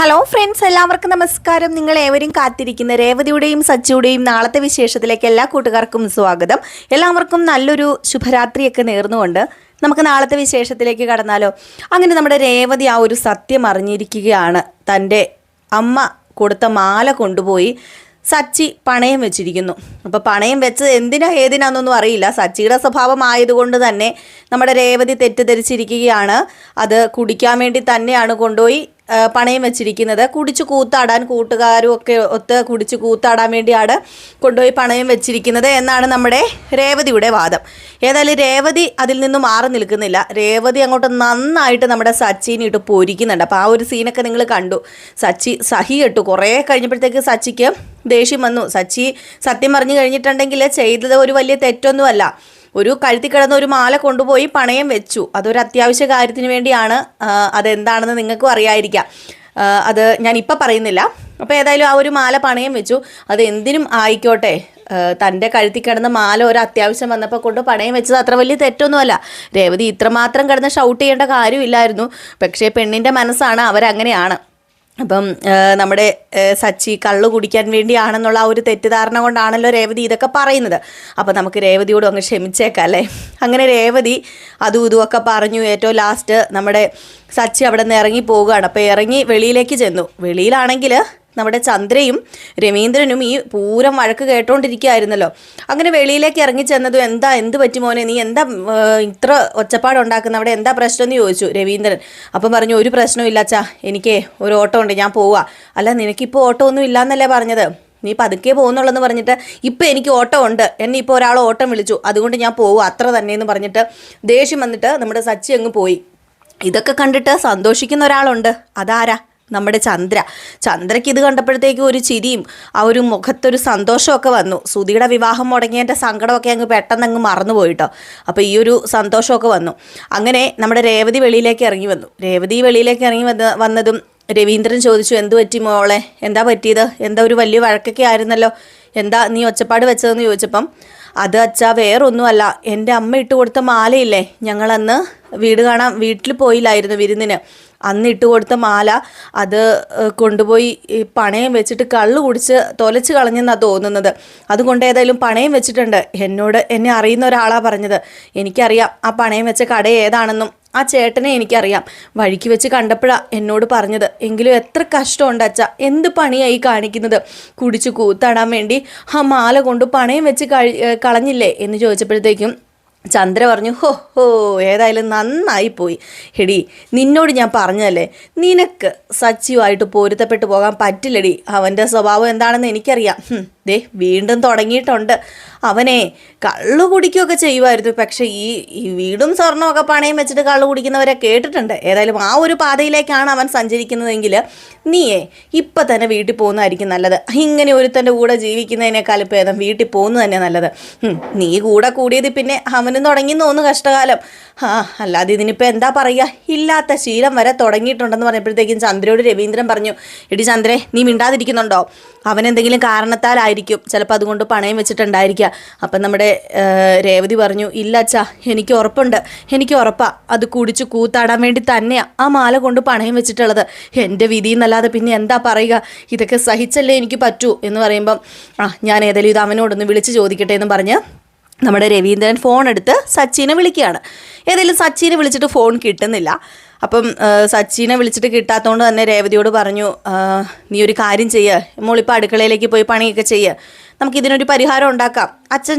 Hello friends, എല്ലാവർക്കും നമസ്കാരം. നിങ്ങൾ ഏവരും കാത്തിരിക്കുന്ന രേവതിയുടെയും സച്ചിയുടെയും നാളത്തെ വിശേഷത്തിലേക്ക് എല്ലാ കൂട്ടുകാർക്കും സ്വാഗതം. എല്ലാവർക്കും നല്ലൊരു ശുഭരാത്രിയൊക്കെ നേർന്നുകൊണ്ട് നമുക്ക് നാളത്തെ വിശേഷത്തിലേക്ക് കടന്നാലോ. അങ്ങനെ നമ്മുടെ രേവതി ആ ഒരു സത്യം അറിഞ്ഞിരിക്കുകയാണ്. തൻ്റെ അമ്മ കൊടുത്ത മാല കൊണ്ടുപോയി സച്ചി പണയം വെച്ചിരിക്കുന്നു. അപ്പോൾ പണയം വെച്ച് എന്തിനാ ഏതിനാന്നൊന്നും അറിയില്ല. സച്ചിയുടെ സ്വഭാവം ആയതുകൊണ്ട് തന്നെ നമ്മുടെ രേവതി തെറ്റിദ്ധരിച്ചിരിക്കുകയാണ്. അത് കുടിക്കാൻ വേണ്ടി തന്നെയാണ് കൊണ്ടുപോയി പണയം വെച്ചിരിക്കുന്നത്. കുടിച്ച് കൂത്താടാൻ കൂട്ടുകാരും ഒക്കെ ഒത്ത് കുടിച്ച് കൂത്താടാൻ വേണ്ടിയാണ് കൊണ്ടുപോയി പണയം വെച്ചിരിക്കുന്നത് എന്നാണ് നമ്മുടെ രേവതിയുടെ വാദം. ഏതായാലും രേവതി അതിൽ നിന്നും മാറി നിൽക്കുന്നില്ല. രേവതി അങ്ങോട്ട് നന്നായിട്ട് നമ്മുടെ സച്ചിനെ ഇട്ട് പൊരിക്കുന്നുണ്ട്. അപ്പോൾ ആ ഒരു സീനൊക്കെ നിങ്ങൾ കണ്ടു. സച്ചി സഹി കെട്ടു. കുറേ കഴിഞ്ഞപ്പോഴത്തേക്ക് സച്ചിക്ക് ദേഷ്യം വന്നു. സച്ചി സത്യം പറഞ്ഞു കഴിഞ്ഞിട്ടുണ്ടെങ്കിൽ ചെയ്തത് ഒരു വലിയ തെറ്റൊന്നുമല്ല. ഒരു കഴുത്തി കിടന്ന ഒരു മാല കൊണ്ടുപോയി പണയം വെച്ചു. അതൊരു അത്യാവശ്യ കാര്യത്തിന് വേണ്ടിയാണ്. അതെന്താണെന്ന് നിങ്ങൾക്കും അറിയാതിരിക്കാം. അത് ഞാൻ ഇപ്പം പറയുന്നില്ല. അപ്പോൾ ഏതായാലും ആ ഒരു മാല പണയം വെച്ചു. അത് എന്തിനും ആയിക്കോട്ടെ, തൻ്റെ കഴുത്തി കിടന്ന മാല ഒരു അത്യാവശ്യം വന്നപ്പോൾ കൊണ്ട് പണയം വെച്ചത് അത്ര വലിയ തെറ്റൊന്നുമല്ല. രേവതി ഇത്രമാത്രം കിടന്ന് ഷൗട്ട് ചെയ്യേണ്ട കാര്യമില്ലായിരുന്നു. പക്ഷേ പെണ്ണിൻ്റെ മനസ്സാണ്, അവരങ്ങനെയാണ്. അപ്പം നമ്മുടെ സച്ചി കള്ളു കുടിക്കാൻ വേണ്ടിയാണെന്നുള്ള ആ ഒരു തെറ്റിദ്ധാരണ കൊണ്ടാണല്ലോ രേവതി ഇതൊക്കെ പറയുന്നത്. അപ്പം നമുക്ക് രേവതിയോട് അങ്ങ് ക്ഷമിച്ചേക്കാം അല്ലേ. അങ്ങനെ രേവതി അതും ഇതുമൊക്കെ പറഞ്ഞു. ഏറ്റവും ലാസ്റ്റ് നമ്മുടെ സച്ചി അവിടെ നിന്ന് ഇറങ്ങി പോവുകയാണ്. അപ്പോൾ ഇറങ്ങി വെളിയിലേക്ക് ചെന്നു. വെളിയിലാണെങ്കിൽ നമ്മുടെ ചന്ദ്രയും രവീന്ദ്രനും ഈ പൂരം വഴക്ക് കേട്ടോണ്ടിരിക്കുകയായിരുന്നല്ലോ. അങ്ങനെ വെളിയിലേക്ക് ഇറങ്ങി ചെന്നതും എന്ത് പറ്റി മോനെ, നീ എന്താ ഇത്ര ഒച്ചപ്പാടുണ്ടാക്കുന്ന, അവിടെ എന്താ പ്രശ്നം എന്ന് ചോദിച്ചു രവീന്ദ്രൻ. അപ്പം പറഞ്ഞു, ഒരു പ്രശ്നമില്ല അച്ഛാ, എനിക്ക് ഒരു ഓട്ടം ഉണ്ട്, ഞാൻ പോവുക. അല്ല, നിനക്കിപ്പോൾ ഓട്ടം ഒന്നും ഇല്ലയെന്നല്ലേ പറഞ്ഞത്, നീ പതുക്കെ പോകുന്നുള്ളെന്ന് പറഞ്ഞിട്ട് ഇപ്പം എനിക്ക് ഓട്ടം ഉണ്ട്, എന്നെ ഇപ്പോൾ ഒരാൾ ഓട്ടം വിളിച്ചു, അതുകൊണ്ട് ഞാൻ പോവുക, അത്ര തന്നെയെന്ന് പറഞ്ഞിട്ട് ദേഷ്യം വന്നിട്ട് നമ്മുടെ സച്ചി അങ്ങ് പോയി. ഇതൊക്കെ കണ്ടിട്ട് സന്തോഷിക്കുന്ന ഒരാളുണ്ട്. അതാരാ? നമ്മുടെ ചന്ദ്രയ്ക്ക് ഇത് കണ്ടപ്പോഴത്തേക്കും ഒരു ചിരിയും ആ ഒരു മുഖത്തൊരു സന്തോഷമൊക്കെ വന്നു. സുധിയുടെ വിവാഹം മുടങ്ങിയതിൻ്റെ സങ്കടമൊക്കെ അങ്ങ് പെട്ടെന്ന് അങ്ങ് മറന്നുപോയിട്ടോ. അപ്പോൾ ഈ ഒരു സന്തോഷമൊക്കെ വന്നു. അങ്ങനെ നമ്മുടെ രേവതി വെളിയിലേക്ക് ഇറങ്ങി വന്നു. രേവതി വെളിയിലേക്ക് ഇറങ്ങി വന്നതും രവീന്ദ്രൻ ചോദിച്ചു, എന്തു പറ്റി മോളെ, എന്താ പറ്റിയത്, എന്താ ഒരു വലിയ വഴക്കൊക്കെ ആയിരുന്നല്ലോ, എന്താ നീ ഒച്ചപ്പാട് വെച്ചതെന്ന് ചോദിച്ചപ്പം, അത് അച്ഛാ വേറൊന്നുമല്ല, എൻ്റെ അമ്മ ഇട്ട് കൊടുത്ത മാലയില്ലേ, ഞങ്ങളന്ന് വീട്ടിൽ പോയില്ലായിരുന്നു വിരുന്നിന്, അന്ന് ഇട്ട് കൊടുത്ത മാല അത് കൊണ്ടുപോയി പണയം വെച്ചിട്ട് കള്ളു കുടിച്ച് തൊലച്ച് കളഞ്ഞെന്നാണ് തോന്നുന്നത്. അതുകൊണ്ട് ഏതായാലും പണയം വെച്ചിട്ടുണ്ട്. എന്നെ അറിയുന്ന ഒരാളാണ് പറഞ്ഞത്. എനിക്കറിയാം ആ പണയം വെച്ച കട ഏതാണെന്നും ആ ചേട്ടനെ എനിക്കറിയാം. വഴിക്ക് വെച്ച് കണ്ടപ്പോഴാണ് എന്നോട് പറഞ്ഞത്. എങ്കിലും എത്ര കഷ്ടമുണ്ട് അച്ഛ, എന്ത് പണിയായി കാണിക്കുന്നത്, കുടിച്ച് കൂത്താടാൻ വേണ്ടി ആ മാല കൊണ്ട് പണയം വെച്ച് കളഞ്ഞില്ലേ എന്ന് ചോദിച്ചപ്പോഴത്തേക്കും ചന്ദ്ര പറഞ്ഞു, ഹോ ഏതായാലും നന്നായി പോയി. എടി, നിന്നോട് ഞാൻ പറഞ്ഞല്ലേ, നിനക്ക് സച്ചിയുമായിട്ട് പൊരുത്തപ്പെട്ടു പോകാൻ പറ്റില്ലടി. അവൻ്റെ സ്വഭാവം എന്താണെന്ന് എനിക്കറിയാം. ദേ വീണ്ടും തുടങ്ങിയിട്ടുണ്ട്. അവനെ കള്ളു കുടിക്കുകയൊക്കെ ചെയ്യുമായിരുന്നു. പക്ഷേ ഈ വീടും സ്വർണ്ണമൊക്കെ പണയം വെച്ചിട്ട് കള്ളു കുടിക്കുന്നവരെ കേട്ടിട്ടുണ്ട്. ഏതായാലും ആ ഒരു പാതയിലേക്കാണ് അവൻ സഞ്ചരിക്കുന്നതെങ്കിൽ നീയേ ഇപ്പം തന്നെ വീട്ടിൽ പോകുന്നതായിരിക്കും നല്ലത്. ഇങ്ങനെ ഒരുത്തൻ്റെ കൂടെ ജീവിക്കുന്നതിനേക്കാൾ ഭേദം വീട്ടിൽ പോകുന്നത് തന്നെ നല്ലത്. നീ കൂടെ കൂടിയത് പിന്നെ അവനും തുടങ്ങി തോന്നുന്നു കഷ്ടകാലം. അല്ലാതെ ഇതിനിപ്പോൾ എന്താ പറയുക, ഇല്ലാത്ത ശീലം വരെ തുടങ്ങിയിട്ടുണ്ടെന്ന് പറഞ്ഞപ്പോഴത്തേക്കും ചന്ദ്രയോട് രവീന്ദ്രൻ പറഞ്ഞു, എടി ചന്ദ്രേ, നീ മിണ്ടാതിരിക്കുന്നുണ്ടോ, അവനെന്തെങ്കിലും കാരണത്താലായിരിക്കും, ചിലപ്പോൾ അതുകൊണ്ട് പണയം വെച്ചിട്ടുണ്ടായിരിക്കുക. അപ്പം നമ്മുടെ രേവതി പറഞ്ഞു, ഇല്ല അച്ഛാ, എനിക്ക് ഉറപ്പാ, അത് കുടിച്ച് കൂത്താടാൻ വേണ്ടി തന്നെയാണ് ആ മാല കൊണ്ട് പണയം വെച്ചിട്ടുള്ളത്. എൻ്റെ വിധി എന്നല്ലാതെ പിന്നെ എന്താ പറയുക, ഇതൊക്കെ സഹിച്ചല്ലേ എനിക്ക് പറ്റൂ എന്ന് പറയുമ്പം ഞാൻ ഏതായാലും ഇത് അവനോടൊന്ന് വിളിച്ച് ചോദിക്കട്ടെ എന്ന് പറഞ്ഞ് നമ്മുടെ രവീന്ദ്രൻ ഫോൺ എടുത്ത് സച്ചിനെ വിളിക്കുകയാണ്. ഏതായാലും സച്ചിനെ വിളിച്ചിട്ട് ഫോൺ കിട്ടുന്നില്ല. അപ്പം സച്ചിനെ വിളിച്ചിട്ട് കിട്ടാത്തതുകൊണ്ട് തന്നെ രേവതിയോട് പറഞ്ഞു, നീ ഒരു കാര്യം ചെയ്യുക, മോളിപ്പോൾ അടുക്കളയിലേക്ക് പോയി പണിയൊക്കെ ചെയ്യുക, നമുക്കിതിനൊരു പരിഹാരം ഉണ്ടാക്കാം, അച്ഛൻ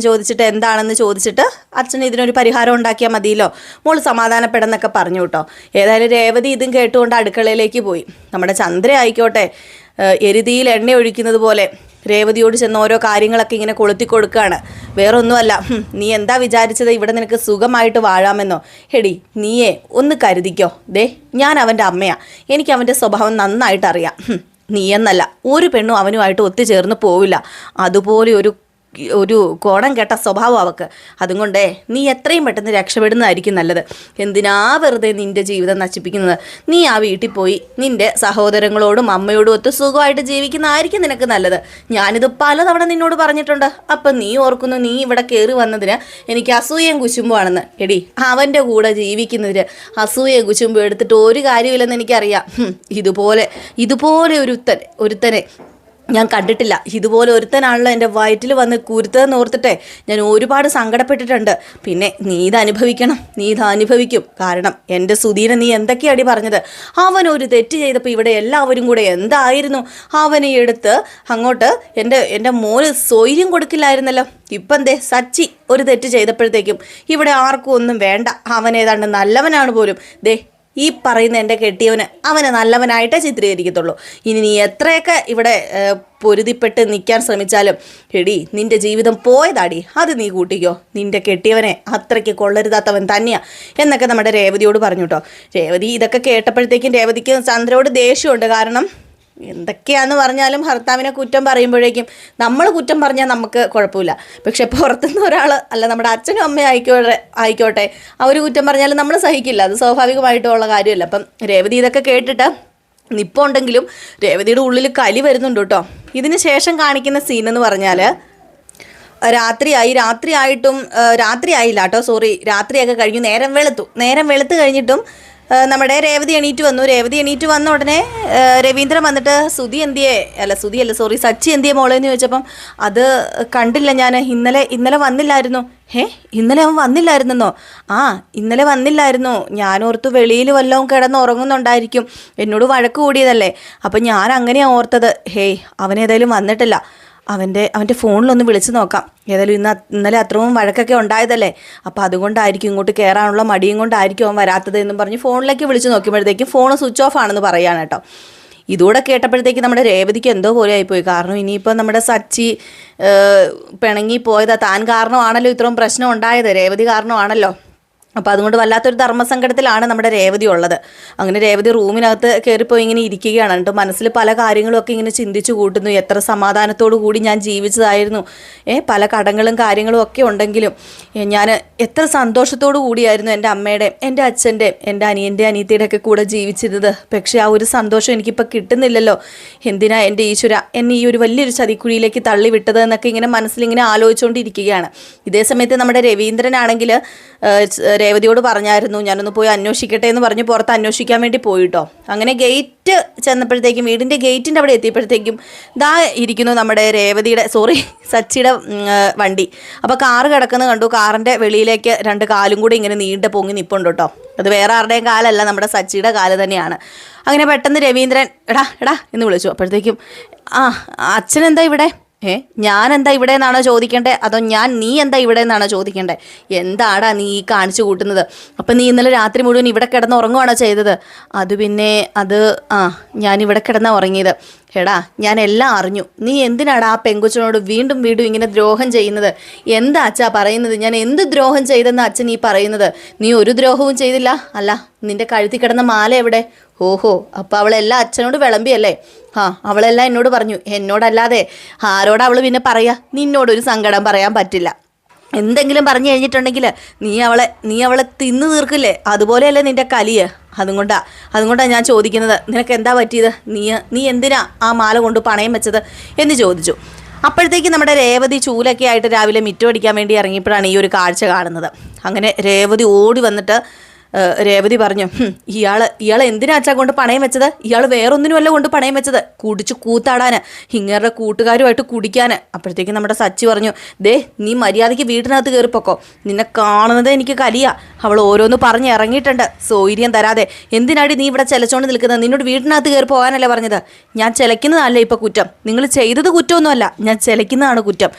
ചോദിച്ചിട്ട് എന്താണെന്ന് ചോദിച്ചിട്ട് അച്ഛൻ ഇതിനൊരു പരിഹാരം ഉണ്ടാക്കിയാൽ മതിയല്ലോ, മോൾ സമാധാനപ്പെടെന്നൊക്കെ പറഞ്ഞു കേട്ടോ. ഏതായാലും രേവതി ഇതും കേട്ടുകൊണ്ട് അടുക്കളയിലേക്ക് പോയി. നമ്മുടെ ചന്ദ്ര ആയിക്കോട്ടെ എരുതിയിൽ എണ്ണ ഒഴിക്കുന്നത് പോലെ രേവതിയോട് ചെന്ന് ഓരോ കാര്യങ്ങളൊക്കെ ഇങ്ങനെ കൊളുത്തി കൊടുക്കുകയാണ്. വേറൊന്നുമല്ല, നീ എന്താ വിചാരിച്ചത്, ഇവിടെ നിനക്ക് സുഖമായിട്ട് വാഴാമെന്നോ? എടി നീയേ ഒന്ന് കരുതിക്കോ, ദേ ഞാൻ അവൻ്റെ അമ്മയാണ്, എനിക്ക് അവൻ്റെ സ്വഭാവം നന്നായിട്ട് അറിയാം. നീ എന്നല്ല ഒരു പെണ്ണും അവനുമായിട്ട് ഒത്തുചേർന്ന് പോവില്ല. അതുപോലെ ഒരു ഒരു കോണം കെട്ട സ്വഭാവം അവൾക്ക്. അതുകൊണ്ടേ നീ എത്രയും പെട്ടെന്ന് രക്ഷപ്പെടുന്നതായിരിക്കും നല്ലത്. എന്തിനാ വെറുതെ നിൻ്റെ ജീവിതം നശിപ്പിക്കുന്നത്? നീ ആ വീട്ടിൽ പോയി നിൻ്റെ സഹോദരങ്ങളോടും അമ്മയോടും ഒത്ത് സുഖമായിട്ട് ജീവിക്കുന്നതായിരിക്കും നിനക്ക് നല്ലത്. ഞാനിത് പലതവണ നിന്നോട് പറഞ്ഞിട്ടുണ്ട്. അപ്പം നീ ഓർക്കുന്നു നീ ഇവിടെ കയറി വന്നതിന് എനിക്ക് അസൂയയും കുശുമ്പുമാണെന്ന്. എടി, അവൻ്റെ കൂടെ ജീവിക്കുന്നതിന് അസൂയയും കുശുമ്പും എടുത്തിട്ട് ഒരു കാര്യമില്ലെന്ന് എനിക്കറിയാം. ഇതുപോലെ ഒരുത്തനെ ഞാൻ കണ്ടിട്ടില്ല. ഇതുപോലെ ഒരുത്തനാണല്ലോ എൻ്റെ വയറ്റിൽ വന്ന് കുരുത്തതെന്ന് ഓർത്തിട്ടെ ഞാൻ ഒരുപാട് സങ്കടപ്പെട്ടിട്ടുണ്ട്. പിന്നെ നീ ഇത് അനുഭവിക്കും. കാരണം എൻ്റെ സുധീനെ നീ എന്തൊക്കെയാടി പറഞ്ഞത്? അവനൊരു തെറ്റ് ചെയ്തപ്പോൾ ഇവിടെ എല്ലാവരും കൂടെ എന്തായിരുന്നു അവനെ എടുത്ത് അങ്ങോട്ട് എൻ്റെ മോന് സ്വൈര്യം കൊടുക്കില്ലായിരുന്നല്ലോ. ഇപ്പം എന്തേ സച്ചി ഒരു തെറ്റ് ചെയ്തപ്പോഴത്തേക്കും ഇവിടെ ആർക്കും ഒന്നും വേണ്ട. അവനേതാണ്ട് നല്ലവനാണ് പോലും. ദേ, ഈ പറയുന്ന എൻ്റെ കെട്ടിയവന് അവനെ നല്ലവനായിട്ടേ ചിത്രീകരിക്കത്തുള്ളൂ. ഇനി നീ എത്രയൊക്കെ ഇവിടെ പൊരുതിപ്പെട്ട് നിൽക്കാൻ ശ്രമിച്ചാലും എടി, നിൻ്റെ ജീവിതം പോയതാടി, അത് നീ കൂട്ടിക്കോ. നിൻ്റെ കെട്ടിയവനെ അത്രയ്ക്ക് കൊള്ളരുതാത്തവൻ തന്നെയാ എന്നൊക്കെ നമ്മുടെ രേവതിയോട് പറഞ്ഞു കേട്ടോ. രേവതി ഇതൊക്കെ കേട്ടപ്പോഴത്തേക്കും രേവതിക്ക് ചന്ദ്രയോട് ദേഷ്യമുണ്ട്. കാരണം എന്തൊക്കെയാന്ന് പറഞ്ഞാലും ഭർത്താവിനെ കുറ്റം പറയുമ്പോഴേക്കും നമ്മൾ കുറ്റം പറഞ്ഞാൽ നമുക്ക് കുഴപ്പമില്ല. പക്ഷെ പുറത്തുനിന്ന് ഒരാൾ, അല്ല നമ്മുടെ അച്ഛനും അമ്മയും ആയിക്കോട്ടെ അവർ കുറ്റം പറഞ്ഞാലും നമ്മൾ സഹിക്കില്ല. അത് സ്വാഭാവികമായിട്ടുള്ള കാര്യമല്ല. അപ്പം രേവതി ഇതൊക്കെ കേട്ടിട്ട് നിപ്പുണ്ടെങ്കിലും രേവതിയുടെ ഉള്ളിൽ കലി വരുന്നുണ്ട് കേട്ടോ. ഇതിന് ശേഷം കാണിക്കുന്ന സീനെന്ന് പറഞ്ഞാൽ രാത്രിയായില്ല കേട്ടോ, രാത്രിയൊക്കെ കഴിഞ്ഞു. നേരം വെളുത്ത് കഴിഞ്ഞിട്ടും നമ്മുടെ രേവതി എണീറ്റ് വന്ന ഉടനെ രവീന്ദ്രൻ വന്നിട്ട് സച്ചി എന്തിയെ മോളെ എന്ന് ചോദിച്ചപ്പം അത് കണ്ടില്ല, ഞാൻ ഇന്നലെ വന്നില്ലായിരുന്നു. ഇന്നലെ അവൻ വന്നില്ലായിരുന്നോ? ഇന്നലെ വന്നില്ലായിരുന്നു. ഞാനോർത്തു വെളിയിൽ വല്ലതും കിടന്നുറങ്ങുന്നുണ്ടായിരിക്കും, എന്നോട് വഴക്ക് കൂടിയതല്ലേ. അപ്പം ഞാൻ അങ്ങനെയാണ് ഓർത്തത്. അവനേതായാലും വന്നിട്ടില്ല. അവൻ്റെ ഫോണിലൊന്ന് വിളിച്ച് നോക്കാം. ഏതായാലും ഇന്നലെ അത്രയും വഴക്കൊക്കെ ഉണ്ടായതല്ലേ, അപ്പോൾ അതുകൊണ്ടായിരിക്കും, ഇങ്ങോട്ട് കയറാനുള്ള മടിയും കൊണ്ടായിരിക്കും അവൻ വരാത്തത് എന്നും പറഞ്ഞ് ഫോണിലേക്ക് വിളിച്ച് നോക്കിയപ്പോഴത്തേക്കും ഫോൺ സ്വിച്ച് ഓഫ് ആണെന്ന് പറയുകയാണ് കേട്ടോ. ഇതുകൂടെ കേട്ടപ്പോഴത്തേക്ക് നമ്മുടെ രേവതിക്ക് എന്തോ പോലെ ആയിപ്പോയി. കാരണം ഇനിയിപ്പോൾ നമ്മുടെ സച്ചി പിണങ്ങി പോയതാ, താൻ കാരണമാണല്ലോ ഇത്രയും പ്രശ്നം ഉണ്ടായത്, രേവതി കാരണമാണല്ലോ. അപ്പോൾ അതുകൊണ്ട് വല്ലാത്തൊരു ധർമ്മസങ്കടത്തിലാണ് നമ്മുടെ രേവതി ഉള്ളത്. അങ്ങനെ രേവതി റൂമിനകത്ത് കയറിപ്പോയി ഇങ്ങനെ ഇരിക്കുകയാണ്. എന്നിട്ട് മനസ്സിൽ പല കാര്യങ്ങളൊക്കെ ഇങ്ങനെ ചിന്തിച്ചു കൂട്ടുന്നു. എത്ര സമാധാനത്തോടു കൂടി ഞാൻ ജീവിച്ചതായിരുന്നു. പല കടങ്ങളും കാര്യങ്ങളും ഒക്കെ ഉണ്ടെങ്കിലും ഞാൻ എത്ര സന്തോഷത്തോടു കൂടിയായിരുന്നു എൻ്റെ അമ്മയുടെയും എൻ്റെ അച്ഛൻ്റെയും എൻ്റെ അനിയത്തിയുടെ ഒക്കെ കൂടെ ജീവിച്ചിരുന്നത്. പക്ഷേ ആ ഒരു സന്തോഷം എനിക്കിപ്പോൾ കിട്ടുന്നില്ലല്ലോ. എന്തിനാ എൻ്റെ ഈശ്വര എന്നെ ഈ ഒരു വലിയൊരു ചതിക്കുഴിയിലേക്ക് തള്ളി വിട്ടത് എന്നൊക്കെ ഇങ്ങനെ മനസ്സിലിങ്ങനെ ആലോചിച്ചുകൊണ്ടിരിക്കുകയാണ്. ഇതേ സമയത്ത് നമ്മുടെ രവീന്ദ്രനാണെങ്കിൽ രേവതിയോട് പറഞ്ഞായിരുന്നു ഞാനൊന്ന് പോയി അന്വേഷിക്കട്ടെ എന്ന് പറഞ്ഞ് പുറത്ത് അന്വേഷിക്കാൻ വേണ്ടി പോയിട്ടോ. അങ്ങനെ ഗേറ്റ് ചെന്നപ്പോഴത്തേക്കും, വീടിൻ്റെ ഗേറ്റിൻ്റെ അവിടെ എത്തിയപ്പോഴത്തേക്കും ദാ ഇരിക്കുന്നു നമ്മുടെ സച്ചിയുടെ വണ്ടി. അപ്പോൾ കാറ് കിടക്കുന്നത് കണ്ടു. കാറിൻ്റെ വെളിയിലേക്ക് രണ്ട് കാലും കൂടി ഇങ്ങനെ നീണ്ട പൊങ്ങി നിൽപ്പുണ്ട് കേട്ടോ. അത് വേറെ ആരുടെയും കാലല്ല, നമ്മുടെ സച്ചിയുടെ കാല് തന്നെയാണ്. അങ്ങനെ പെട്ടെന്ന് രവീന്ദ്രൻ എടാ എന്ന് വിളിച്ചു. അപ്പോഴത്തേക്കും അച്ഛനെന്താ ഇവിടെ? ഞാൻ എന്താ ഇവിടെ നിന്നാണോ ചോദിക്കേണ്ടത്, അതോ നീ എന്താ ഇവിടെ നിന്നാണോ ചോദിക്കേണ്ടത്? എന്താടാ നീ ഈ കാണിച്ചു കൂട്ടുന്നത്? അപ്പം നീ ഇന്നലെ രാത്രി മുഴുവൻ ഇവിടെ കിടന്ന് ഉറങ്ങുവാണോ ചെയ്തത്? ഞാൻ ഇവിടെ കിടന്നാണ് ഉറങ്ങിയത്. ഞാൻ എല്ലാം അറിഞ്ഞു. നീ എന്തിനാടാ ആ പെങ്കൊച്ചിനോട് വീണ്ടും ഇങ്ങനെ ദ്രോഹം ചെയ്യുന്നത്? എന്താ അച്ഛാ പറയുന്നത്? ഞാൻ എന്ത് ദ്രോഹം ചെയ്തെന്ന് അച്ഛൻ ഈ പറയുന്നത്? നീ ഒരു ദ്രോഹവും ചെയ്തില്ല. അല്ല, നിന്റെ കഴുത്തിൽ കിടന്ന മാല എവിടെ? ഓഹോ, അപ്പോൾ അവളെല്ലാം അച്ഛനോട് വിളമ്പിയല്ലേ? അവളെല്ലാം എന്നോട് പറഞ്ഞു. എന്നോടല്ലാതെ ആരോടാ അവൾ പിന്നെ പറയാ? നിന്നോടൊരു സങ്കടം പറയാൻ പറ്റില്ല. എന്തെങ്കിലും പറഞ്ഞു കഴിഞ്ഞിട്ടുണ്ടെങ്കിൽ നീ അവളെ തിന്നു തീർക്കില്ലേ? അതുപോലെയല്ലേ നിൻ്റെ കലിയ്. അതുകൊണ്ടാണ് ഞാൻ ചോദിക്കുന്നത്, നിനക്ക് എന്താ പറ്റിയത്? നീ എന്തിനാ ആ മാല കൊണ്ട് പണയം വെച്ചത് എന്ന് ചോദിച്ചു. അപ്പോഴത്തേക്ക് നമ്മുടെ രേവതി ചൂലൊക്കെ ആയിട്ട് രാവിലെ മിറ്റമടിക്കാൻ വേണ്ടി ഇറങ്ങിയപ്പോഴാണ് ഈ ഒരു കാഴ്ച കാണുന്നത്. അങ്ങനെ രേവതി ഓടി വന്നിട്ട് രേവതി പറഞ്ഞു, ഇയാൾ എന്തിനാച്ചാ കൊണ്ട് പണയം വെച്ചത്? ഇയാൾ വേറൊന്നിനുമല്ല കൊണ്ട് പണയം വെച്ചത്, കുടിച്ച് കൂത്താടാൻ, ഇങ്ങേരുടെ കൂട്ടുകാരുമായിട്ട് കുടിക്കാൻ. അപ്പോഴത്തേക്കും നമ്മുടെ സച്ചി പറഞ്ഞു, ദേ നീ മര്യാദയ്ക്ക് വീട്ടിനകത്ത് കയറിപ്പോക്കോ, നിന്നെ കാണുന്നത് എനിക്ക് കലിയാ. അവൾ ഓരോന്ന് പറഞ്ഞ് ഇറങ്ങിയിട്ടുണ്ട്, സൗകര്യം തരാതെ. എന്തിനാടി നീ ഇവിടെ ചിലച്ചോണ്ട് നിൽക്കുന്നത്? നിന്നോട് വീട്ടിനകത്ത് കയറി പോകാനല്ലേ പറഞ്ഞത്? ഞാൻ ചിലയ്ക്കുന്നതല്ല ഇപ്പോൾ കുറ്റം, നിങ്ങൾ ചെയ്തത് കുറ്റമൊന്നുമല്ല, ഞാൻ ചിലയ്ക്കുന്നതാണ് കുറ്റം.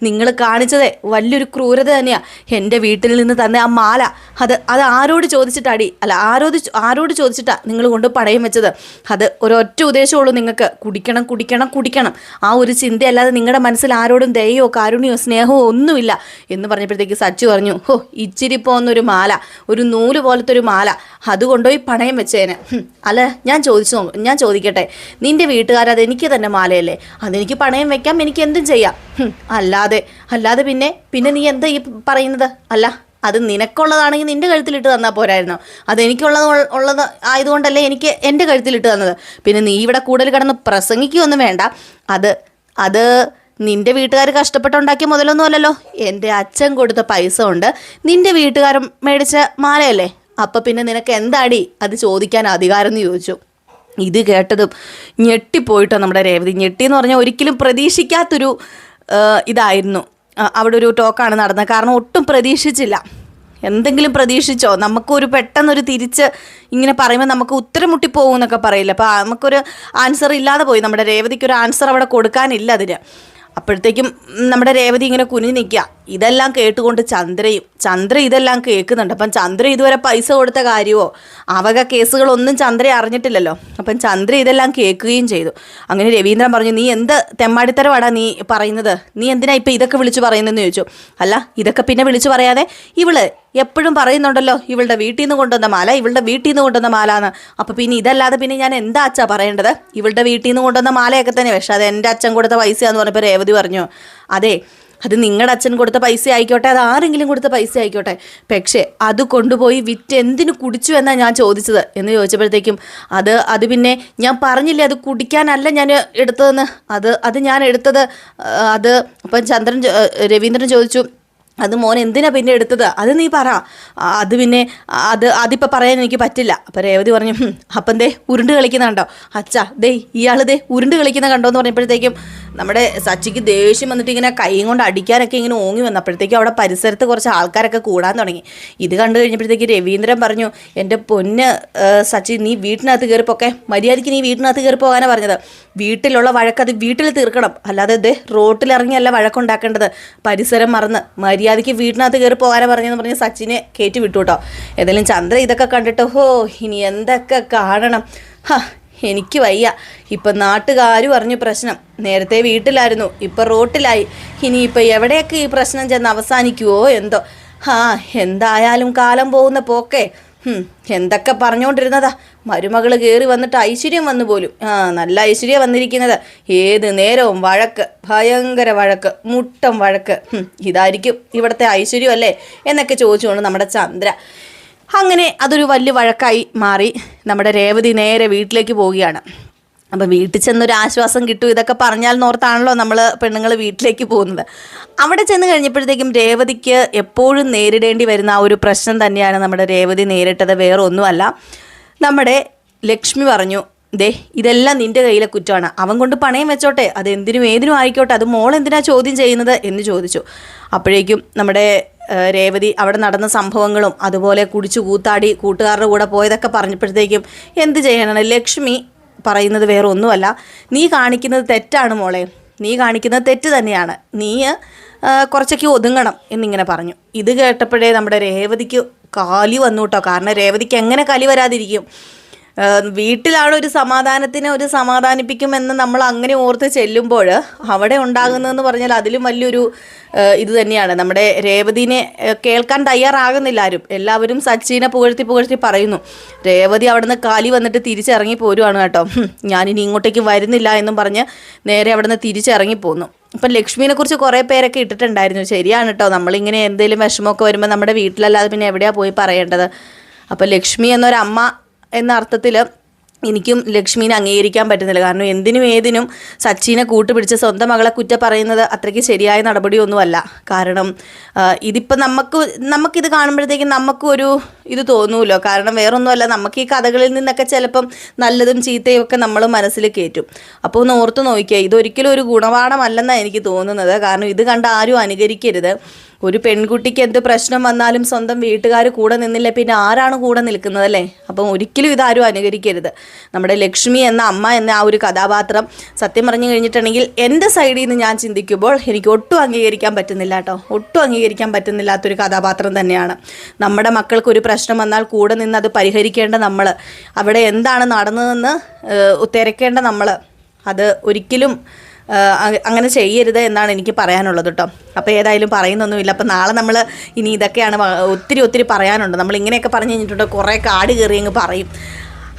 നിങ്ങൾ കാണിച്ചത് വലിയൊരു ക്രൂരത തന്നെയാണ്. എൻ്റെ വീട്ടിൽ നിന്ന് തന്നെ ആ മാല, അത് അത് ആരോട് ചോദിച്ചിട്ടാടി അല്ല ആരോട് ചോദിച്ചിട്ടാ നിങ്ങൾ കൊണ്ട് പണയം വെച്ചത്? അത് ഒരൊറ്റ ഉദ്ദേശമുള്ളൂ നിങ്ങൾക്ക്, കുടിക്കണം കുടിക്കണം കുടിക്കണം, ആ ഒരു ചിന്തയല്ലാതെ നിങ്ങളുടെ മനസ്സിൽ ആരോടും ദയയോ കാരുണ്യമോ സ്നേഹമോ ഒന്നുമില്ല എന്ന് പറഞ്ഞപ്പോഴത്തേക്ക് സച്ചു പറഞ്ഞു, ഹോ ഇച്ചിരി പോകുന്നൊരു മാല, ഒരു നൂല് പോലത്തെ ഒരു മാല, അത് കൊണ്ടുപോയി പണയം വെച്ചേന്. അല്ല ഞാൻ ചോദിക്കട്ടെ, നിന്റെ വീട്ടുകാരത് എനിക്ക് തന്നെ മാലയല്ലേ, അതെനിക്ക് പണയം വെക്കാം, എനിക്ക് എന്തും ചെയ്യാം. അല്ലാതെ പിന്നെ നീ എന്താ ഈ പറയുന്നത്? അല്ല അത് നിനക്കുള്ളതാണെങ്കിൽ നിന്റെ കഴുത്തിലിട്ട് തന്നാൽ പോരായിരുന്നോ? ഉള്ളത് ആയതുകൊണ്ടല്ലേ എനിക്ക് എൻ്റെ കഴുത്തിലിട്ട് തന്നത്. പിന്നെ നീ ഇവിടെ കൂടുതൽ കിടന്ന് പ്രസംഗിക്കുകയൊന്നും വേണ്ട. അത് നിന്റെ വീട്ടുകാർ കഷ്ടപ്പെട്ടുണ്ടാക്കിയ മുതലൊന്നും അല്ലല്ലോ, എൻ്റെ അച്ഛൻ കൊടുത്ത പൈസ കൊണ്ട് നിന്റെ വീട്ടുകാരൻ മേടിച്ച മാലയല്ലേ, അപ്പം പിന്നെ നിനക്ക് എന്താടി അത് ചോദിക്കാൻ അധികാരം എന്ന് ചോദിച്ചു. ഇത് കേട്ടതും ഞെട്ടിപ്പോയിട്ടോ നമ്മുടെ രേവതി. ഞെട്ടിയെന്ന് പറഞ്ഞാൽ ഒരിക്കലും പ്രതീക്ഷിക്കാത്തൊരു ഇതായിരുന്നു. അവിടെ ഒരു ടോക്കാണ് നടന്നത്. കാരണം ഒട്ടും പ്രതീക്ഷിച്ചില്ല. എന്തെങ്കിലും പ്രതീക്ഷിച്ചോ? നമുക്കൊരു പെട്ടെന്നൊരു തിരിച്ച് ഇങ്ങനെ പറയുമ്പോൾ നമുക്ക് ഉത്തരം മുട്ടിപ്പോകും എന്നൊക്കെ പറയില്ല. അപ്പോൾ നമുക്കൊരു ആൻസർ ഇല്ലാതെ പോയി. നമ്മുടെ രേവതിക്കൊരു ആൻസർ അവിടെ കൊടുക്കാനില്ല അതിന്. അപ്പോഴത്തേക്കും നമ്മുടെ രേവതി ഇങ്ങനെ കുനിഞ്ഞ് നിൽക്കുക. ഇതെല്ലാം കേട്ടുകൊണ്ട് ചന്ദ്ര ഇതെല്ലാം കേൾക്കുന്നുണ്ട്. അപ്പം ചന്ദ്ര ഇതുവരെ പൈസ കൊടുത്ത കാര്യമോ അവക കേസുകളൊന്നും ചന്ദ്ര അറിഞ്ഞിട്ടില്ലല്ലോ. അപ്പം ചന്ദ്ര ഇതെല്ലാം കേൾക്കുകയും ചെയ്തു. അങ്ങനെ രവീന്ദ്രൻ പറഞ്ഞു, നീ എന്ത് തെമ്മാടിത്തരവാടാ നീ പറയുന്നത്? നീ എന്തിനാ ഇപ്പം ഇതൊക്കെ വിളിച്ചു പറയുന്നതെന്ന് ചോദിച്ചു. അല്ല ഇതൊക്കെ പിന്നെ വിളിച്ചു പറയാതെ ഇവള് എപ്പോഴും പറയുന്നുണ്ടല്ലോ ഇവളുടെ വീട്ടിൽ നിന്ന് കൊണ്ടുവന്ന മാല എന്ന്. അപ്പോൾ പിന്നെ ഇതല്ലാതെ പിന്നെ ഞാൻ എന്താ അച്ഛാ പറയേണ്ടത്? ഇവളുടെ വീട്ടിൽ നിന്ന് കൊണ്ടുവന്ന മാലയൊക്കെ തന്നെ, പക്ഷെ അത് എൻ്റെ അച്ഛൻ കൊടുത്ത പൈസയാന്ന് പറഞ്ഞപ്പോൾ രേവതി പറഞ്ഞു, അതെ അത് നിങ്ങളുടെ അച്ഛൻ കൊടുത്ത പൈസ ആയിക്കോട്ടെ, അത് ആരെങ്കിലും കൊടുത്ത പൈസ ആയിക്കോട്ടെ, പക്ഷേ അത് കൊണ്ടുപോയി വിറ്റ് എന്തിനു കുടിച്ചു എന്നാണ് ഞാൻ ചോദിച്ചത് എന്ന് ചോദിച്ചപ്പോഴത്തേക്കും അത് പിന്നെ ഞാൻ പറഞ്ഞില്ലേ അത് കുടിക്കാനല്ല ഞാൻ എടുത്തതെന്ന്, അത് ഞാൻ എടുത്തത് അപ്പം രവീന്ദ്രൻ ചോദിച്ചു, അത് മോൻ എന്തിനാ പിന്നെ എടുത്തത്? അത് നീ പറ. അതിപ്പോൾ പറയാൻ എനിക്ക് പറ്റില്ല. അപ്പം രേവതി പറഞ്ഞു, അപ്പം ഉരുണ്ട് കളിക്കുന്ന കണ്ടോ അച്ഛാ, ഇയാൾ ഉരുണ്ട് കളിക്കുന്ന കണ്ടോ എന്ന് പറഞ്ഞപ്പോഴത്തേക്കും നമ്മുടെ സച്ചിക്ക് ദേഷ്യം വന്നിട്ട് ഇങ്ങനെ കൈയും കൊണ്ട് അടിക്കാനൊക്കെ ഇങ്ങനെ ഓങ്ങി വന്നപ്പോഴത്തേക്കും അവിടെ പരിസരത്ത് കുറച്ച് ആൾക്കാരൊക്കെ കൂടാൻ തുടങ്ങി. ഇത് കണ്ടു കഴിഞ്ഞപ്പോഴത്തേക്ക് രവീന്ദ്രൻ പറഞ്ഞു, എൻ്റെ പൊന്ന് സച്ചി, നീ വീട്ടിനകത്ത് കയറിപ്പോക്കെ, മര്യാദയ്ക്ക് നീ വീട്ടിനകത്ത് കയറി പോകാനാണ് പറഞ്ഞത്. വീട്ടിലുള്ള വഴക്കത് വീട്ടിൽ തീർക്കണം, അല്ലാതെ റോട്ടിലിറങ്ങിയല്ല വഴക്കുണ്ടാക്കേണ്ടത്. പരിസരം മറന്ന് മര്യാദയ്ക്ക് വീട്ടിനകത്ത് കയറി പോകാനാണ് പറഞ്ഞതെന്ന് പറഞ്ഞ് സച്ചിനെ കയറ്റി വിട്ടു കേട്ടോ. ഏതായാലും ചന്ദ്ര ഇതൊക്കെ കണ്ടിട്ട് ഇനി എന്തൊക്കെ കാണണം, എനിക്ക് വയ്യ. ഇപ്പം നാട്ടുകാരും അറിഞ്ഞു പ്രശ്നം. നേരത്തെ വീട്ടിലായിരുന്നു, ഇപ്പം റോട്ടിലായി. ഇനിയിപ്പോൾ എവിടെയൊക്കെ ഈ പ്രശ്നം ചെന്ന് അവസാനിക്കുമോ എന്തോ. എന്തായാലും കാലം പോകുന്ന പോക്കേ. എന്തൊക്കെ പറഞ്ഞുകൊണ്ടിരുന്നതാ. മരുമകൾ കയറി വന്നിട്ട് ഐശ്വര്യം വന്നു പോലും. നല്ല ഐശ്വര്യം വന്നിരിക്കുന്നത്. ഏത് നേരവും വഴക്ക്, ഭയങ്കര വഴക്ക്, മുട്ടം വഴക്ക്. ഇതായിരിക്കും ഇവിടുത്തെ ഐശ്വര്യം അല്ലേ എന്നൊക്കെ ചോദിച്ചുകൊണ്ട് നമ്മുടെ ചന്ദ്ര. അങ്ങനെ അതൊരു വലിയ വഴക്കായി മാറി. നമ്മുടെ രേവതി നേരെ വീട്ടിലേക്ക് പോവുകയാണ്. അപ്പം വീട്ടിൽ ചെന്നൊരു ആശ്വാസം കിട്ടും ഇതൊക്കെ പറഞ്ഞാൽ നോർത്താണല്ലോ നമ്മൾ പെണ്ണുങ്ങൾ വീട്ടിലേക്ക് പോകുന്നത്. അവിടെ ചെന്ന് കഴിഞ്ഞപ്പോഴത്തേക്കും രേവതിക്ക് എപ്പോഴും നേരിടേണ്ടി വരുന്ന ആ ഒരു പ്രശ്നം തന്നെയാണ് നമ്മുടെ രേവതി നേരിട്ടത്. വേറെ ഒന്നുമല്ല, നമ്മുടെ ലക്ഷ്മി പറഞ്ഞു, ഇതെല്ലാം നിൻ്റെ കയ്യിലെ കുറ്റമാണ്, അവൻ കൊണ്ട് പണയം വെച്ചോട്ടെ, അത് ഏതിനും ആയിക്കോട്ടെ, അത് മോൾ എന്തിനാ ചോദ്യം ചെയ്യുന്നത് എന്ന് ചോദിച്ചു. അപ്പോഴേക്കും നമ്മുടെ രേവതി അവിടെ നടന്ന സംഭവങ്ങളും അതുപോലെ കുടിച്ചു കൂത്താടി കൂട്ടുകാരുടെ കൂടെ പോയതൊക്കെ പറഞ്ഞപ്പോഴത്തേക്കും എന്ത് ചെയ്യാനാണ്, ലക്ഷ്മി പറയുന്നത് വേറെ ഒന്നുമല്ല, നീ കാണിക്കുന്നത് തെറ്റാണ് മോളെ, നീ കാണിക്കുന്നത് തെറ്റ് തന്നെയാണ്, നീ കുറച്ചൊക്കെ ഒതുങ്ങണം എന്നിങ്ങനെ പറഞ്ഞു. ഇത് കേട്ടപ്പോഴേ നമ്മുടെ രേവതിക്ക് കലി വന്നു കേട്ടോ. കാരണം രേവതിക്ക് എങ്ങനെ കലി വരാതിരിക്കും? വീട്ടിലാണ് ഒരു സമാധാനിപ്പിക്കുമെന്ന് നമ്മൾ അങ്ങനെ ഓർത്ത് ചെല്ലുമ്പോൾ അവിടെ ഉണ്ടാകുന്നതെന്ന് പറഞ്ഞാൽ അതിലും വലിയൊരു ഇത് തന്നെയാണ്. നമ്മുടെ രേവതിനെ കേൾക്കാൻ തയ്യാറാകുന്നില്ല ആരും. എല്ലാവരും സച്ചിനെ പുകഴ്ത്തി പറയുന്നു. രേവതി അവിടുന്ന് കാലി വന്നിട്ട് തിരിച്ചിറങ്ങി പോരുവാണ് കേട്ടോ. ഞാനിനി ഇങ്ങോട്ടേക്ക് വരുന്നില്ല എന്നും പറഞ്ഞ് നേരെ അവിടുന്ന് തിരിച്ചിറങ്ങി പോന്നു. ഇപ്പം ലക്ഷ്മീനെ കുറിച്ച് കുറേ പേരൊക്കെ ഇട്ടിട്ടുണ്ടായിരുന്നു. ശരിയാണ് കേട്ടോ, നമ്മളിങ്ങനെ എന്തെങ്കിലും വിഷമമൊക്കെ വരുമ്പോൾ നമ്മുടെ വീട്ടിലല്ലാതെ പിന്നെ എവിടെയാണ് പോയി പറയേണ്ടത്? അപ്പോൾ ലക്ഷ്മി എന്നൊരമ്മ എന്ന അർത്ഥത്തിൽ എനിക്കും ലക്ഷ്മീനെ അംഗീകരിക്കാൻ പറ്റുന്നില്ല. കാരണം ഏതിനും സച്ചിനെ കൂട്ടുപിടിച്ച് സ്വന്തം മകളെ കുറ്റം പറയുന്നത് അത്രയ്ക്ക് ശരിയായ നടപടിയൊന്നുമല്ല. കാരണം ഇതിപ്പോൾ നമുക്കിത് കാണുമ്പോഴത്തേക്കും നമുക്കൊരു ഇത് തോന്നുമല്ലോ. കാരണം വേറൊന്നുമല്ല, നമുക്ക് ഈ കഥകളിൽ നിന്നൊക്കെ ചിലപ്പം നല്ലതും ചീത്തയും ഒക്കെ നമ്മൾ മനസ്സിൽ കയറ്റും. അപ്പോൾ ഒന്ന് ഓർത്ത് നോക്കിയാൽ ഇതൊരിക്കലും ഒരു ഗുണപാഠമല്ലെന്നാണ് എനിക്ക് തോന്നുന്നത്. കാരണം ഇത് കണ്ട് ആരും അനുകരിക്കരുത്. ഒരു പെൺകുട്ടിക്ക് എന്ത് പ്രശ്നം വന്നാലും സ്വന്തം വീട്ടുകാർ കൂടെ നിന്നില്ല പിന്നെ ആരാണ് കൂടെ നിൽക്കുന്നതല്ലേ? അപ്പം ഒരിക്കലും ഇതാരും അനുകരിക്കരുത്. നമ്മുടെ ലക്ഷ്മി എന്ന അമ്മ എന്ന ആ ഒരു കഥാപാത്രം സത്യം പറഞ്ഞു കഴിഞ്ഞിട്ടുണ്ടെങ്കിൽ എൻ്റെ സൈഡിൽ നിന്ന് ഞാൻ ചിന്തിക്കുമ്പോൾ എനിക്ക് ഒട്ടും അംഗീകരിക്കാൻ പറ്റുന്നില്ല കേട്ടോ. ഒട്ടും അംഗീകരിക്കാൻ പറ്റുന്നില്ലാത്തൊരു കഥാപാത്രം തന്നെയാണ്. നമ്മുടെ മക്കൾക്ക് ഒരു പ്രശ്നം വന്നാൽ കൂടെ നിന്ന് അത് പരിഹരിക്കേണ്ട നമ്മൾ, അവിടെ എന്താണ് നടന്നതെന്ന് തിരക്കേണ്ട നമ്മൾ, അത് ഒരിക്കലും അങ്ങനെ ചെയ്യരുത് എന്നാണ് എനിക്ക് പറയാനുള്ളത് കേട്ടോ. അപ്പോൾ ഏതായാലും പറയുന്നൊന്നുമില്ല. അപ്പോൾ നാളെ നമ്മൾ ഇനി ഇതൊക്കെയാണ് ഒത്തിരി പറയാനുണ്ട്. നമ്മൾ ഇങ്ങനെയൊക്കെ പറഞ്ഞു കഴിഞ്ഞിട്ടുണ്ട് കുറേ കാട് കയറി അങ്ങ് പറയും.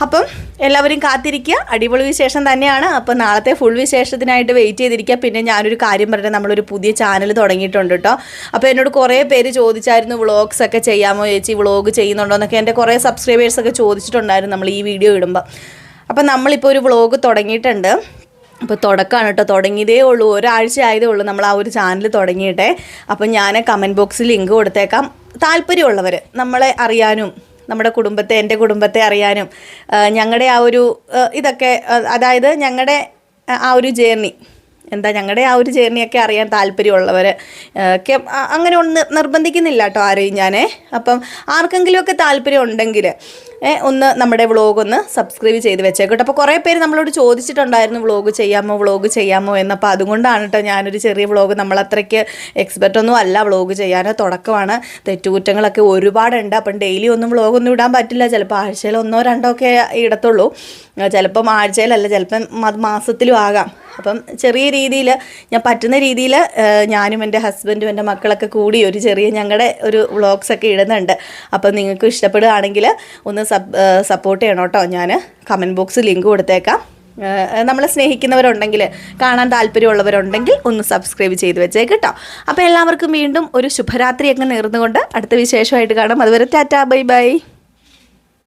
അപ്പം എല്ലാവരും കാത്തിരിക്കുക, അടിപൊളി വിശേഷം തന്നെയാണ്. അപ്പോൾ നാളത്തെ ഫുൾ വിശേഷത്തിനായിട്ട് വെയിറ്റ് ചെയ്തിരിക്കുക. പിന്നെ ഞാനൊരു കാര്യം പറഞ്ഞാൽ നമ്മളൊരു പുതിയ ചാനൽ തുടങ്ങിയിട്ടുണ്ട് കേട്ടോ. അപ്പോൾ എന്നോട് കുറേ പേര് ചോദിച്ചായിരുന്നു വ്ളോഗ്സ് ഒക്കെ ചെയ്യാമോ ചേച്ചി, വ്ളോഗ് ചെയ്യുന്നുണ്ടോ എന്നൊക്കെ എൻ്റെ കുറേ സബ്സ്ക്രൈബേഴ്സൊക്കെ ചോദിച്ചിട്ടുണ്ടായിരുന്നു നമ്മൾ ഈ വീഡിയോ ഇടുമ്പോൾ. അപ്പം നമ്മളിപ്പോൾ ഒരു വ്ളോഗ് തുടങ്ങിയിട്ടുണ്ട്. അപ്പോൾ തുടക്കമാണ് കേട്ടോ, തുടങ്ങിയതേ ഉള്ളൂ, ഒരാഴ്ച ആയതേ ഉള്ളൂ നമ്മൾ ആ ഒരു ചാനൽ തുടങ്ങിയിട്ടേ. അപ്പം ഞാൻ കമൻറ്റ് ബോക്സിൽ ലിങ്ക് കൊടുത്തേക്കാം. താല്പര്യമുള്ളവർ നമ്മളെ അറിയാനും നമ്മുടെ കുടുംബത്തെ, എൻ്റെ കുടുംബത്തെ അറിയാനും ഞങ്ങളുടെ ആ ഒരു ഇതൊക്കെ, അതായത് ഞങ്ങളുടെ ആ ഒരു ജേർണി ഞങ്ങളുടെ ആ ഒരു ജേർണിയൊക്കെ അറിയാൻ താല്പര്യമുള്ളവർ ഒക്കെ അങ്ങനെ ഒന്ന് നിർബന്ധിക്കുന്നില്ല കേട്ടോ ആരെയും ഞാൻ. അപ്പം ആർക്കെങ്കിലുമൊക്കെ താല്പര്യം ഉണ്ടെങ്കിൽ ഒന്ന് നമ്മുടെ വ്ളോഗ് ഒന്ന് സബ്സ്ക്രൈബ് ചെയ്ത് വെച്ചേക്കട്ടെ. അപ്പോൾ കുറേ പേര് നമ്മളോട് ചോദിച്ചിട്ടുണ്ടായിരുന്നു വ്ളോഗ് ചെയ്യാമോ എന്നപ്പോൾ അതുകൊണ്ടാണ് കേട്ടോ ഞാനൊരു ചെറിയ വ്ളോഗ്, നമ്മളത്രയ്ക്ക് എക്സ്പെർട്ടൊന്നും അല്ല വ്ളോഗ് ചെയ്യാൻ, തുടക്കമാണ്, തെറ്റുകുറ്റങ്ങളൊക്കെ ഒരുപാടുണ്ട്. അപ്പം ഡെയിലി ഒന്നും വ്ളോഗൊന്നും ഇടാൻ പറ്റില്ല. ചിലപ്പോൾ ആഴ്ചയിൽ 1-2 ഒക്കെ ഇടത്തുള്ളൂ, ചിലപ്പം ആഴ്ചയിലല്ല, ചിലപ്പം മാസത്തിലും ആകാം. അപ്പം ചെറിയ രീതിയിൽ ഞാൻ പറ്റുന്ന രീതിയിൽ ഞാനും എൻ്റെ ഹസ്ബൻഡും എൻ്റെ മക്കളൊക്കെ കൂടി ഒരു ചെറിയ ഞങ്ങളുടെ ഒരു വ്ളോഗ്സൊക്കെ ഇടുന്നുണ്ട്. അപ്പം നിങ്ങൾക്ക് ഇഷ്ടപ്പെടുകയാണെങ്കിൽ ഒന്ന് സപ്പോർട്ട് ചെയ്യണം കേട്ടോ. ഞാൻ കമൻറ്റ് ബോക്സിൽ ലിങ്ക് കൊടുത്തേക്കാം. നമ്മളെ സ്നേഹിക്കുന്നവരുണ്ടെങ്കിൽ, കാണാൻ താല്പര്യമുള്ളവരുണ്ടെങ്കിൽ ഒന്ന് സബ്സ്ക്രൈബ് ചെയ്ത് വെച്ചേക്ക് കേട്ടോ. അപ്പോൾ എല്ലാവർക്കും വീണ്ടും ഒരു ശുഭരാത്രിയൊക്കെ നേർന്നുകൊണ്ട് അടുത്ത വിശേഷമായിട്ട് കാണാം. അതുവരെ ടാറ്റാ, ബൈ ബൈ.